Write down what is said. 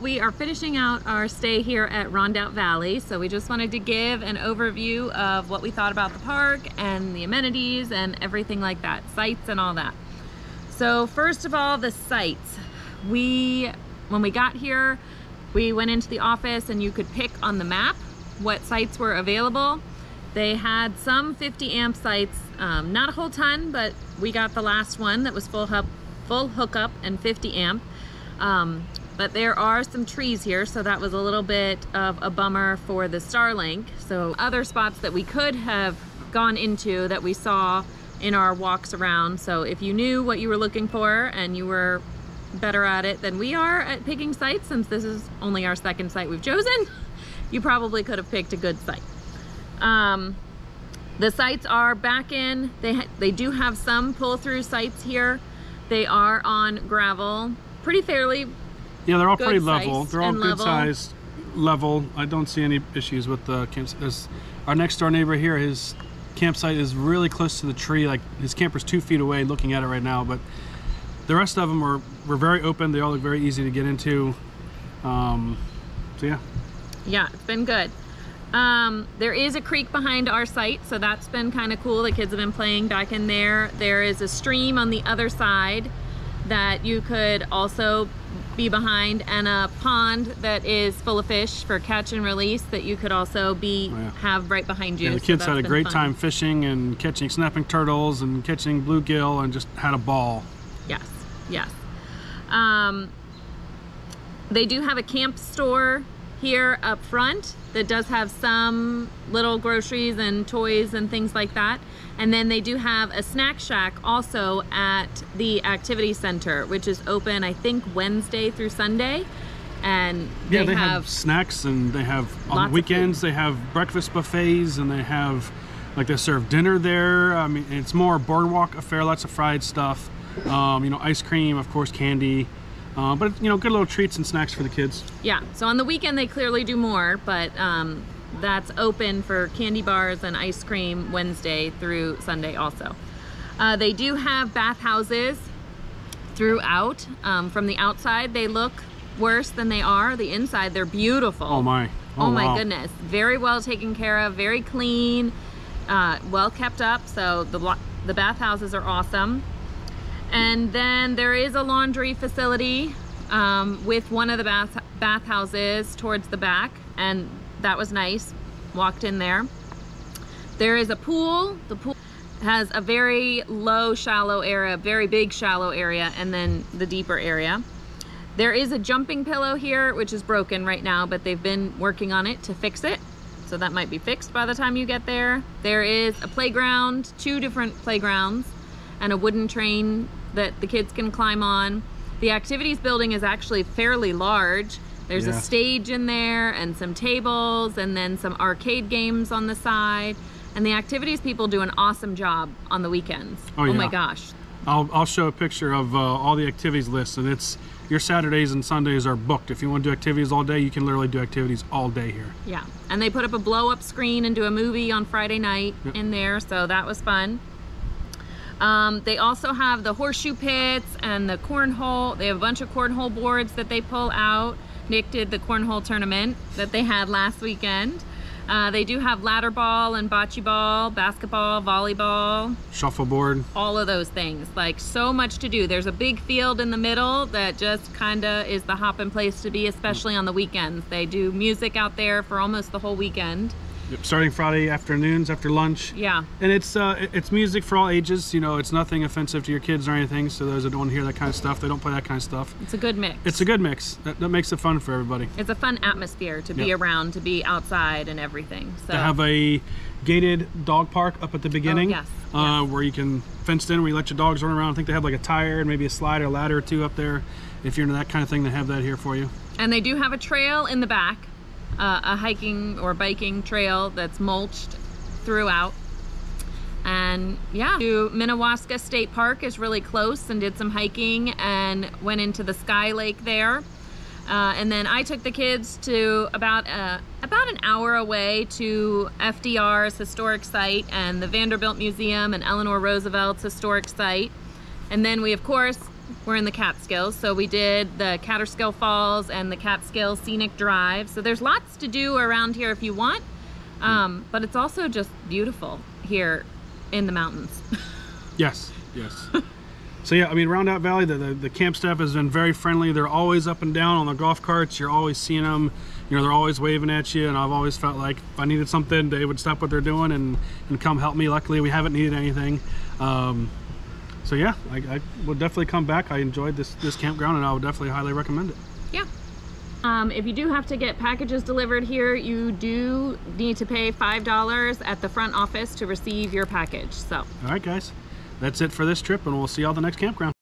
We are finishing out our stay here at Rondout Valley, so we just wanted to give an overview of what we thought about the park and the amenities and everything like that, sights and all that. So first of all, the sights. When we got here, we went into the office and you could pick on the map what sites were available. They had some 50 amp sites, not a whole ton, but we got the last one that was full hookup and 50 amp. But there are some trees here, so that was a little bit of a bummer for the Starlink. So other spots that we could have gone into that we saw in our walks around. So if you knew what you were looking for and you were better at it than we are at picking sites, since this is only our second site we've chosen, you probably could have picked a good site. The sites are back in. They do have some pull-through sites here. They are on gravel, pretty fairly. Yeah, they're all pretty level. They're all good sized, level. I don't see any issues with the campsite. There's our next door neighbor here. His campsite is really close to the tree. Like his camper's 2 feet away looking at it right now. But the rest of them were very open. They all look very easy to get into. So yeah. Yeah, it's been good. There is a creek behind our site, so that's been kind of cool. The kids have been playing back in there. There is a stream on the other side that you could also be behind, and a pond that is full of fish for catch and release that you could also have right behind you. Yeah, the kids had a great time fishing and catching snapping turtles and catching bluegill and just had a ball. Yes, yes. They do have a camp store here up front that does have some little groceries and toys and things like that. And then they do have a snack shack also at the activity center, which is open, I think, Wednesday through Sunday. And yeah, they have snacks, and they have on the weekends they have breakfast buffets, and they have, like, they serve dinner there. I mean, it's more boardwalk affair, lots of fried stuff. You know, ice cream, of course, candy. But, you know, good little treats and snacks for the kids. Yeah, so on the weekend they clearly do more, but that's open for candy bars and ice cream Wednesday through Sunday also. They do have bathhouses throughout. From the outside they look worse than they are. The inside they're beautiful. Oh my. Oh my goodness. Very well taken care of, very clean, well kept up. So the bathhouses are awesome. And then there is a laundry facility with one of the bathhouses towards the back, and that was nice. Walked in there. There is a pool. The pool has a very low shallow area, very big shallow area, and then the deeper area. There is a jumping pillow here, which is broken right now, but they've been working on it to fix it. So that might be fixed by the time you get there. There is a playground, 2 different playgrounds, and a wooden train that the kids can climb on. The activities building is actually fairly large. There's a stage in there and some tables and then some arcade games on the side. And the activities people do an awesome job on the weekends. Oh my gosh. I'll show a picture of all the activities lists, and it's your Saturdays and Sundays are booked. If you want to do activities all day, you can literally do activities all day here. Yeah, and they put up a blow-up screen and do a movie on Friday night in there, so that was fun. They also have the horseshoe pits and the cornhole. They have a bunch of cornhole boards that they pull out. Nick did the cornhole tournament that they had last weekend. They do have ladder ball and bocce ball, basketball, volleyball, shuffleboard, all of those things. Like, so much to do. There's a big field in the middle that just kind of is the hopping place to be, especially on the weekends. They do music out there for almost the whole weekend. Starting Friday afternoons after lunch. Yeah. And it's music for all ages. You know, it's nothing offensive to your kids or anything. So those that don't want to hear that kind of stuff, they don't play that kind of stuff. It's a good mix. It's a good mix. That makes it fun for everybody. It's a fun atmosphere to be around, to be outside and everything. So they have a gated dog park up at the beginning. Oh, yes. Where you can fenced in, where you let your dogs run around. I think they have like a tire and maybe a slide or a ladder or 2 up there. If you're into that kind of thing, they have that here for you. And they do have a trail in the back. A hiking or biking trail that's mulched throughout. And yeah, Minnewaska State Park is really close, and did some hiking and went into the Sky Lake there. And then I took the kids to about an hour away to FDR's historic site and the Vanderbilt Museum and Eleanor Roosevelt's historic site. And then we, of course, we're in the Catskills. So we did the Catterskill Falls and the Catskill Scenic Drive. So there's lots to do around here if you want, but it's also just beautiful here in the mountains. Yes, yes. So yeah, I mean, Rondout Valley, the camp staff has been very friendly. They're always up and down on the golf carts. You're always seeing them. You know, they're always waving at you, and I've always felt like if I needed something, they would stop what they're doing and come help me. Luckily, we haven't needed anything. So yeah, I would definitely come back. I enjoyed this campground, and I would definitely highly recommend it. Yeah. If you do have to get packages delivered here, you do need to pay $5 at the front office to receive your package. So. All right, guys. That's it for this trip, and we'll see y'all the next campground.